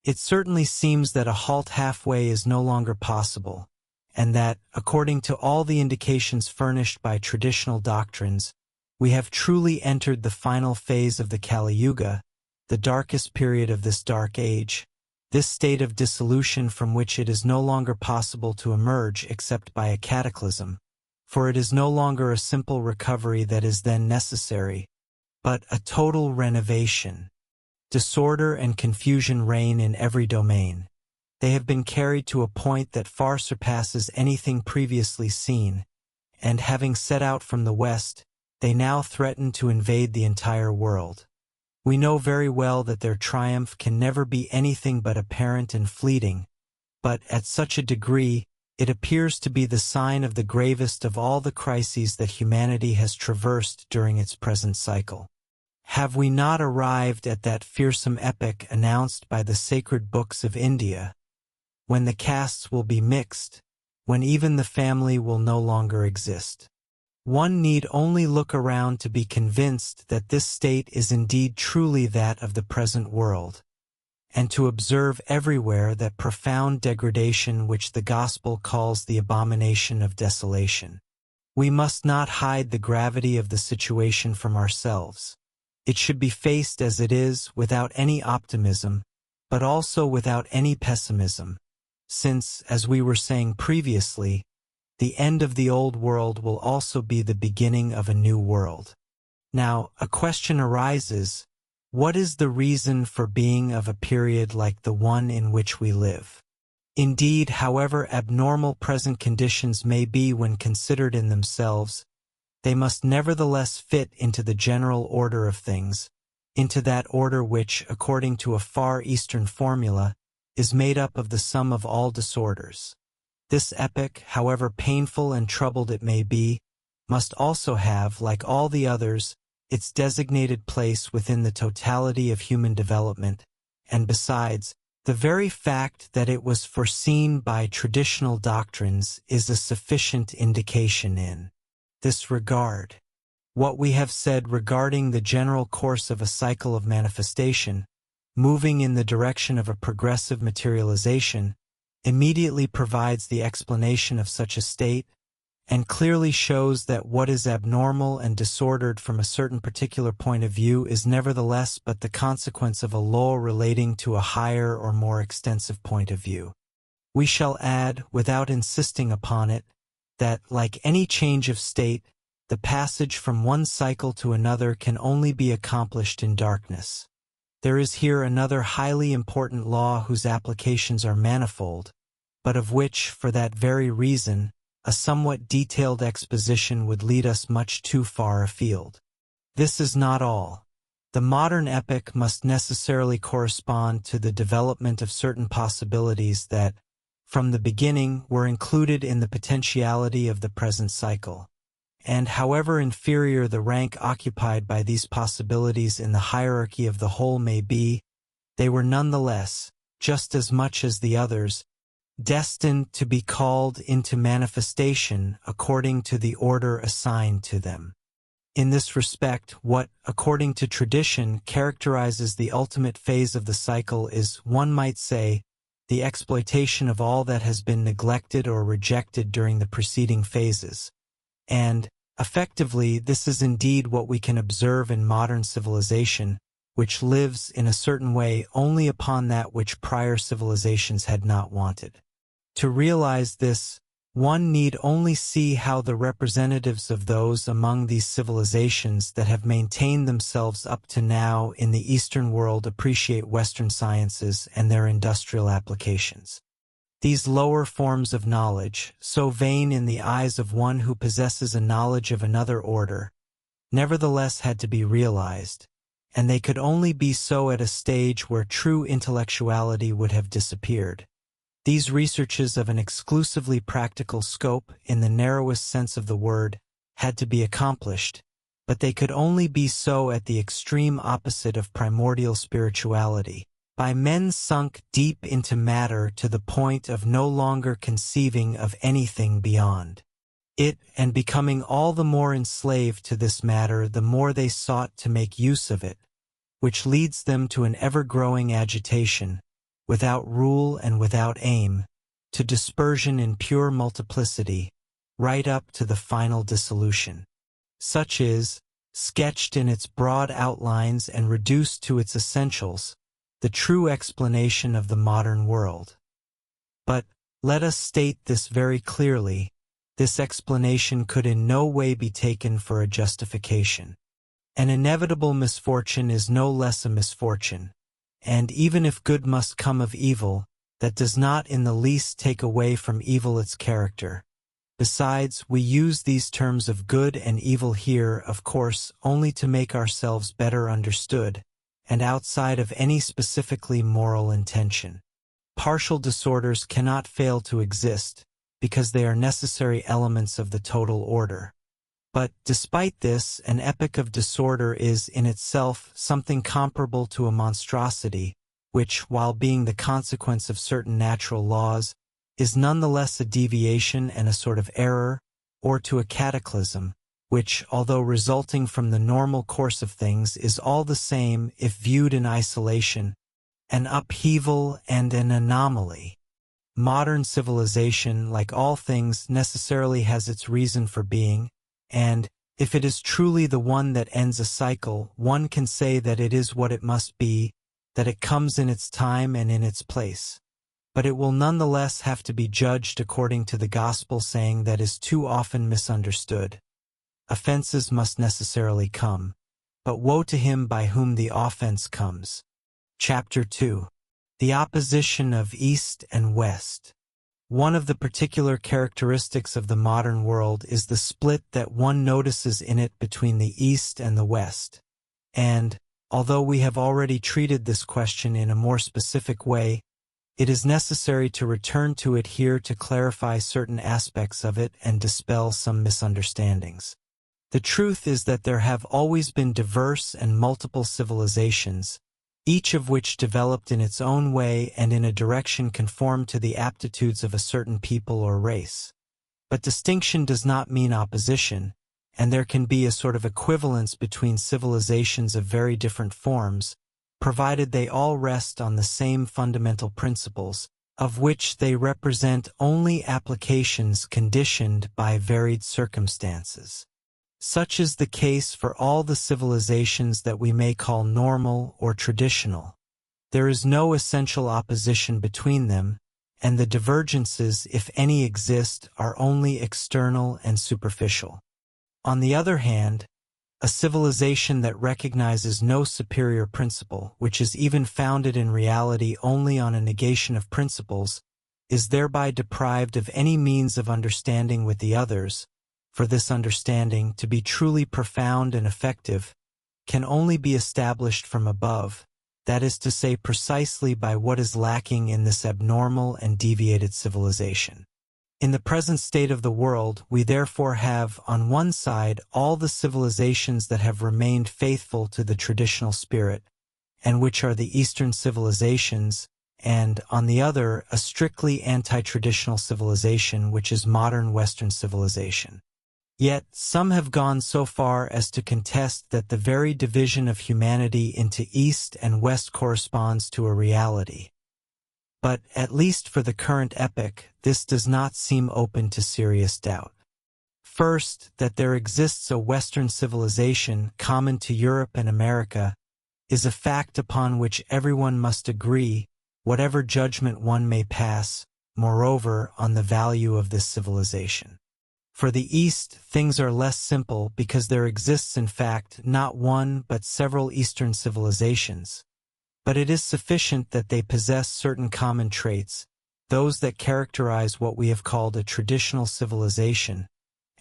It certainly seems that a halt halfway is no longer possible, and that, according to all the indications furnished by traditional doctrines, we have truly entered the final phase of the Kali Yuga, the darkest period of this dark age, this state of dissolution from which it is no longer possible to emerge except by a cataclysm, for it is no longer a simple recovery that is then necessary, but a total renovation. Disorder and confusion reign in every domain. They have been carried to a point that far surpasses anything previously seen, and having set out from the West, they now threaten to invade the entire world. We know very well that their triumph can never be anything but apparent and fleeting, but at such a degree, it appears to be the sign of the gravest of all the crises that humanity has traversed during its present cycle. Have we not arrived at that fearsome epoch announced by the sacred books of India, when the castes will be mixed, when even the family will no longer exist? One need only look around to be convinced that this state is indeed truly that of the present world, and to observe everywhere that profound degradation which the Gospel calls the abomination of desolation. We must not hide the gravity of the situation from ourselves. It should be faced as it is, without any optimism, but also without any pessimism, since, as we were saying previously, the end of the old world will also be the beginning of a new world. Now, a question arises: what is the reason for being of a period like the one in which we live? Indeed, however abnormal present conditions may be when considered in themselves, they must nevertheless fit into the general order of things, into that order which, according to a Far Eastern formula, is made up of the sum of all disorders. This epoch, however painful and troubled it may be, must also have, like all the others, its designated place within the totality of human development, and besides, the very fact that it was foreseen by traditional doctrines is a sufficient indication in this regard. What we have said regarding the general course of a cycle of manifestation, moving in the direction of a progressive materialization, immediately provides the explanation of such a state, and clearly shows that what is abnormal and disordered from a certain particular point of view is nevertheless but the consequence of a law relating to a higher or more extensive point of view. We shall add, without insisting upon it, that, like any change of state, the passage from one cycle to another can only be accomplished in darkness. There is here another highly important law whose applications are manifold, but of which, for that very reason, a somewhat detailed exposition would lead us much too far afield. This is not all. The modern epoch must necessarily correspond to the development of certain possibilities that, from the beginning, were included in the potentiality of the present cycle. And however inferior the rank occupied by these possibilities in the hierarchy of the whole may be, they were nonetheless, just as much as the others, destined to be called into manifestation according to the order assigned to them. In this respect, what, according to tradition, characterizes the ultimate phase of the cycle is, one might say, the exploitation of all that has been neglected or rejected during the preceding phases. And, effectively, this is indeed what we can observe in modern civilization, which lives in a certain way only upon that which prior civilizations had not wanted. To realize this, one need only see how the representatives of those among these civilizations that have maintained themselves up to now in the Eastern world appreciate Western sciences and their industrial applications. These lower forms of knowledge, so vain in the eyes of one who possesses a knowledge of another order, nevertheless had to be realized, and they could only be so at a stage where true intellectuality would have disappeared. These researches of an exclusively practical scope, in the narrowest sense of the word, had to be accomplished, but they could only be so at the extreme opposite of primordial spirituality, by men sunk deep into matter to the point of no longer conceiving of anything beyond it, and becoming all the more enslaved to this matter the more they sought to make use of it, which leads them to an ever-growing agitation, without rule and without aim, to dispersion in pure multiplicity, right up to the final dissolution. Such is, sketched in its broad outlines and reduced to its essentials, the true explanation of the modern world. But, let us state this very clearly, this explanation could in no way be taken for a justification. An inevitable misfortune is no less a misfortune, and even if good must come of evil, that does not in the least take away from evil its character. Besides, we use these terms of good and evil here, of course, only to make ourselves better understood, and outside of any specifically moral intention. Partial disorders cannot fail to exist, because they are necessary elements of the total order. But, despite this, an epoch of disorder is in itself something comparable to a monstrosity, which, while being the consequence of certain natural laws, is nonetheless a deviation and a sort of error, or to a cataclysm, which, although resulting from the normal course of things, is all the same, if viewed in isolation, an upheaval and an anomaly. Modern civilization, like all things, necessarily has its reason for being, and, if it is truly the one that ends a cycle, one can say that it is what it must be, that it comes in its time and in its place. But it will nonetheless have to be judged according to the gospel saying that is too often misunderstood. Offenses must necessarily come, but woe to him by whom the offense comes. Chapter 2. The opposition of East and West. One of the particular characteristics of the modern world is the split that one notices in it between the East and the West. And, although we have already treated this question in a more specific way, it is necessary to return to it here to clarify certain aspects of it and dispel some misunderstandings. The truth is that there have always been diverse and multiple civilizations, each of which developed in its own way and in a direction conformed to the aptitudes of a certain people or race. But distinction does not mean opposition, and there can be a sort of equivalence between civilizations of very different forms, provided they all rest on the same fundamental principles, of which they represent only applications conditioned by varied circumstances. Such is the case for all the civilizations that we may call normal or traditional. There is no essential opposition between them, and the divergences, if any exist, are only external and superficial. On the other hand, a civilization that recognizes no superior principle, which is even founded in reality only on a negation of principles, is thereby deprived of any means of understanding with the others. For this understanding, to be truly profound and effective, can only be established from above, that is to say precisely by what is lacking in this abnormal and deviated civilization. In the present state of the world, we therefore have, on one side, all the civilizations that have remained faithful to the traditional spirit, and which are the Eastern civilizations, and, on the other, a strictly anti-traditional civilization which is modern Western civilization. Yet, some have gone so far as to contest that the very division of humanity into East and West corresponds to a reality. But, at least for the current epoch, this does not seem open to serious doubt. First, that there exists a Western civilization common to Europe and America is a fact upon which everyone must agree, whatever judgment one may pass, moreover, on the value of this civilization. For the East, things are less simple because there exists in fact not one but several Eastern civilizations. But it is sufficient that they possess certain common traits, those that characterize what we have called a traditional civilization,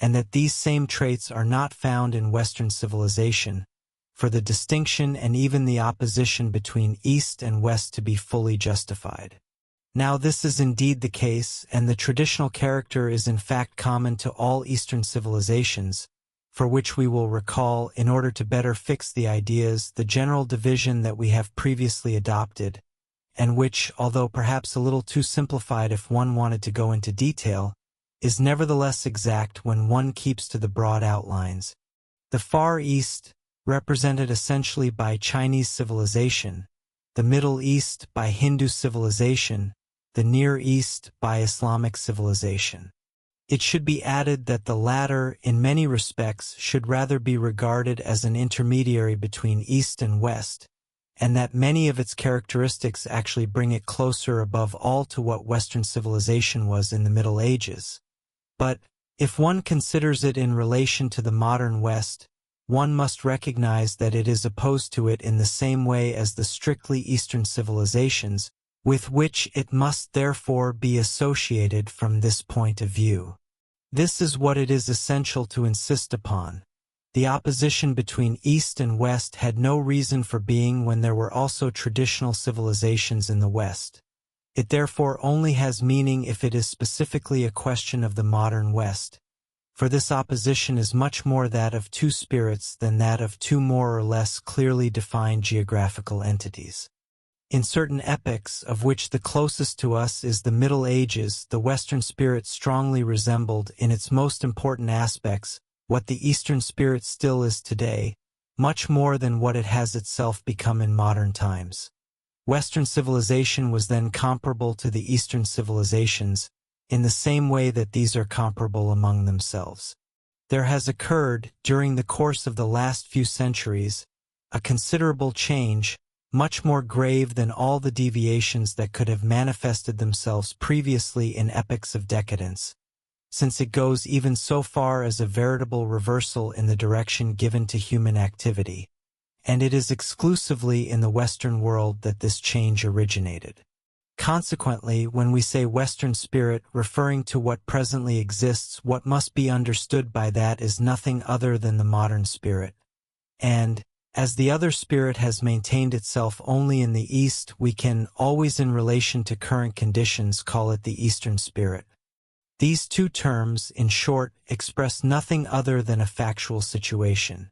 and that these same traits are not found in Western civilization, for the distinction and even the opposition between East and West to be fully justified. Now this is indeed the case, and the traditional character is in fact common to all Eastern civilizations, for which we will recall, in order to better fix the ideas, the general division that we have previously adopted, and which, although perhaps a little too simplified if one wanted to go into detail, is nevertheless exact when one keeps to the broad outlines. The Far East, represented essentially by Chinese civilization, the Middle East by Hindu civilization, the Near East by Islamic civilization. It should be added that the latter, in many respects, should rather be regarded as an intermediary between East and West, and that many of its characteristics actually bring it closer above all to what Western civilization was in the Middle Ages. But, if one considers it in relation to the modern West, one must recognize that it is opposed to it in the same way as the strictly Eastern civilizations, with which it must therefore be associated from this point of view. This is what it is essential to insist upon. The opposition between East and West had no reason for being when there were also traditional civilizations in the West. It therefore only has meaning if it is specifically a question of the modern West, for this opposition is much more that of two spirits than that of two more or less clearly defined geographical entities. In certain epochs, of which the closest to us is the Middle Ages, the Western spirit strongly resembled, in its most important aspects, what the Eastern spirit still is today, much more than what it has itself become in modern times. Western civilization was then comparable to the Eastern civilizations, in the same way that these are comparable among themselves. There has occurred, during the course of the last few centuries, a considerable change, much more grave than all the deviations that could have manifested themselves previously in epochs of decadence, since it goes even so far as a veritable reversal in the direction given to human activity, and it is exclusively in the Western world that this change originated. Consequently, when we say Western spirit referring to what presently exists, what must be understood by that is nothing other than the modern spirit. And, as the other spirit has maintained itself only in the East, we can, always in relation to current conditions, call it the Eastern spirit. These two terms, in short, express nothing other than a factual situation.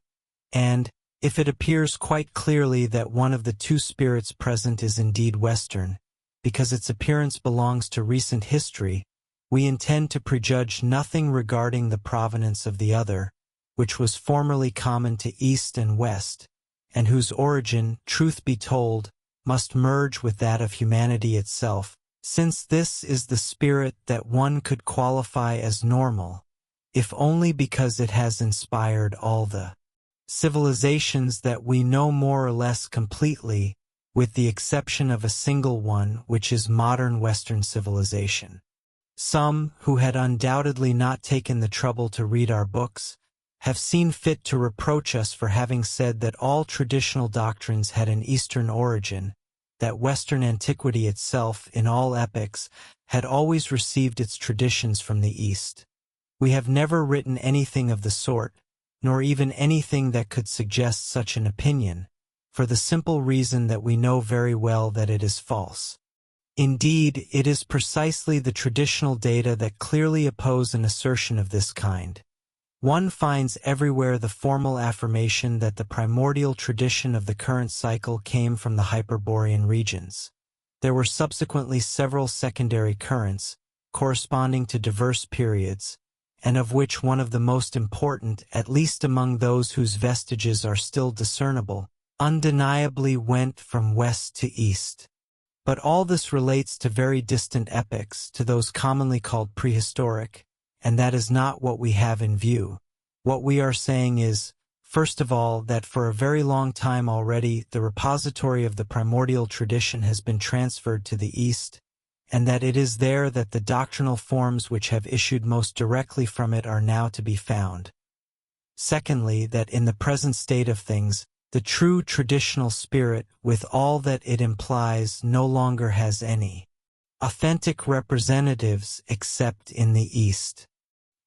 And, if it appears quite clearly that one of the two spirits present is indeed Western, because its appearance belongs to recent history, we intend to prejudge nothing regarding the provenance of the other, which was formerly common to East and West, and whose origin, truth be told, must merge with that of humanity itself, since this is the spirit that one could qualify as normal, if only because it has inspired all the civilizations that we know more or less completely, with the exception of a single one, which is modern Western civilization. Some, who had undoubtedly not taken the trouble to read our books, have seen fit to reproach us for having said that all traditional doctrines had an Eastern origin, that Western antiquity itself, in all epochs, had always received its traditions from the East. We have never written anything of the sort, nor even anything that could suggest such an opinion, for the simple reason that we know very well that it is false. Indeed, it is precisely the traditional data that clearly oppose an assertion of this kind. One finds everywhere the formal affirmation that the primordial tradition of the current cycle came from the Hyperborean regions. There were subsequently several secondary currents, corresponding to diverse periods, and of which one of the most important, at least among those whose vestiges are still discernible, undeniably went from west to east. But all this relates to very distant epochs, to those commonly called prehistoric, and that is not what we have in view. What we are saying is, first of all, that for a very long time already the repository of the primordial tradition has been transferred to the East, and that it is there that the doctrinal forms which have issued most directly from it are now to be found. Secondly, that in the present state of things, the true traditional spirit, with all that it implies, no longer has any authentic representatives except in the East.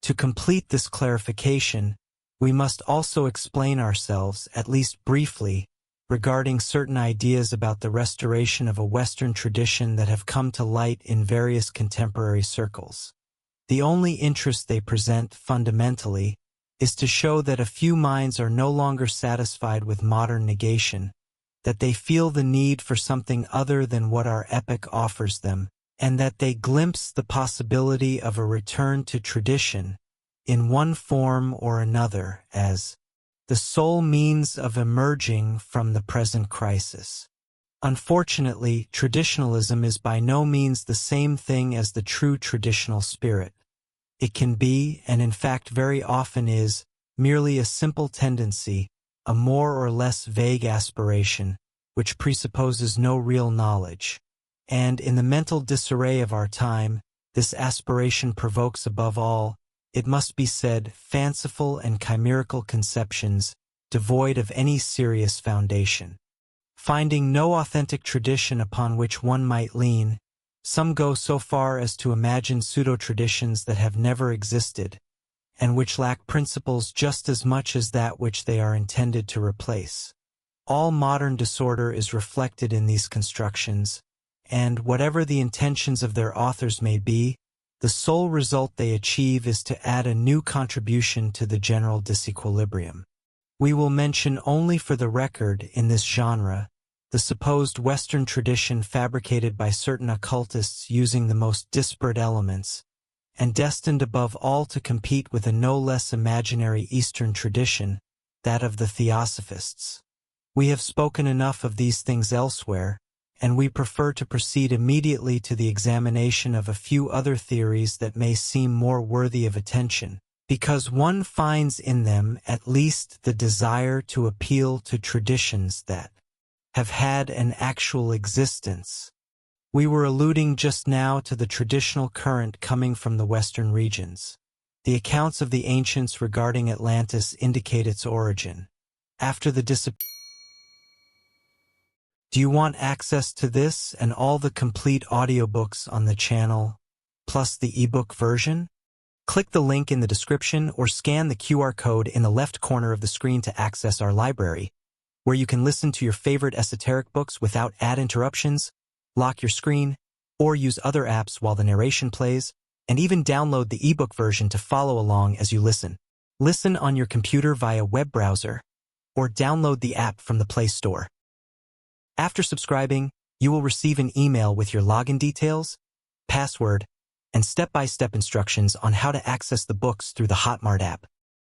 To complete this clarification, we must also explain ourselves, at least briefly, regarding certain ideas about the restoration of a Western tradition that have come to light in various contemporary circles. The only interest they present, fundamentally, is to show that a few minds are no longer satisfied with modern negation, that they feel the need for something other than what our epoch offers them, and that they glimpse the possibility of a return to tradition, in one form or another, as the sole means of emerging from the present crisis. Unfortunately, traditionalism is by no means the same thing as the true traditional spirit. It can be, and in fact very often is, merely a simple tendency, a more or less vague aspiration, which presupposes no real knowledge. And in the mental disarray of our time, this aspiration provokes above all, it must be said, fanciful and chimerical conceptions, devoid of any serious foundation. Finding no authentic tradition upon which one might lean, some go so far as to imagine pseudo-traditions that have never existed, and which lack principles just as much as that which they are intended to replace. All modern disorder is reflected in these constructions, and whatever the intentions of their authors may be, the sole result they achieve is to add a new contribution to the general disequilibrium. We will mention only for the record, in this genre, the supposed Western tradition fabricated by certain occultists using the most disparate elements, and destined above all to compete with a no less imaginary Eastern tradition, that of the Theosophists. We have spoken enough of these things elsewhere, and we prefer to proceed immediately to the examination of a few other theories that may seem more worthy of attention, because one finds in them at least the desire to appeal to traditions that have had an actual existence. We were alluding just now to the traditional current coming from the western regions. The accounts of the ancients regarding Atlantis indicate its origin. After the disappearance. Do you want access to this and all the complete audiobooks on the channel, plus the ebook version? Click the link in the description or scan the QR code in the left corner of the screen to access our library, where you can listen to your favorite esoteric books without ad interruptions, lock your screen, or use other apps while the narration plays, and even download the ebook version to follow along as you listen. Listen on your computer via web browser, or download the app from the Play Store. After subscribing, you will receive an email with your login details, password, and step-by-step instructions on how to access the books through the Hotmart app.